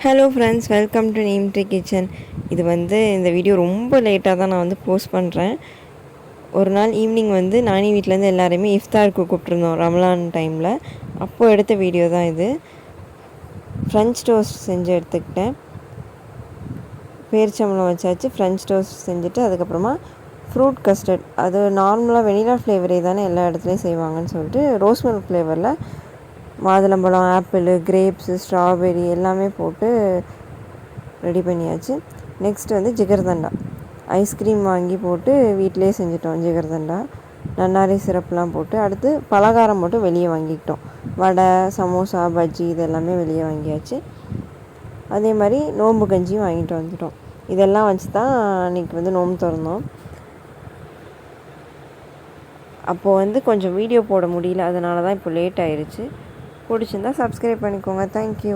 Hello friends, welcome to name tree kitchen. இது இந்த video ரொம்ப லேட்டாக தான் நான் போஸ்ட் பண்ணுறேன். ஒரு நாள் ஈவினிங் நானி வீட்டிலேருந்து எல்லாருமே இஃப்தாருக்கு கூப்பிட்ருந்தோம் ரமலான் டைமில். அப்போது எடுத்த வீடியோ தான் இது. ஃப்ரெஞ்ச் டோஸ்ட் செஞ்சு எடுத்துக்கிட்டேன். பேரிச்சம்பழம் வச்சாச்சு. ஃப்ரெஞ்ச் டோஸ்ட் செஞ்சுட்டு அதுக்கப்புறமா ஃப்ரூட் கஸ்டர்ட், அது நார்மலாக வெனிலா ஃப்ளேவரே தானே எல்லா இடத்துலையும் செய்வாங்கன்னு சொல்லிட்டு ரோஸ் மில்க் ஃப்ளேவரில் மாதுளம்பழம், ஆப்பிள், கிரேப்ஸு, ஸ்ட்ராபெரி எல்லாமே போட்டு ரெடி பண்ணியாச்சு. நெக்ஸ்ட் ஜிகர்தண்டா ஐஸ்கிரீம் வாங்கி போட்டு வீட்டிலே செஞ்சிட்டோம். ஜிகர்தண்டா நன்னாரி சிரப்லாம் போட்டு, அடுத்து பலகாரம் மட்டும் வெளியே வாங்கிக்கிட்டோம். வடை, சமோசா, பஜ்ஜி இது எல்லாமே வெளியே வாங்கியாச்சு. அதே மாதிரி நோம்பு கஞ்சியும் வாங்கிட்டு வந்துட்டோம். இதெல்லாம் வச்சு தான் அன்றைக்கி நோம்பு திறந்தோம். அப்போது கொஞ்சம் வீடியோ போட முடியல, அதனால தான் இப்போ லேட் ஆயிடுச்சு. பிடிச்சிருந்தா சப்ஸ்கிரைப் பண்ணிக்கோங்க. தேங்க்யூ.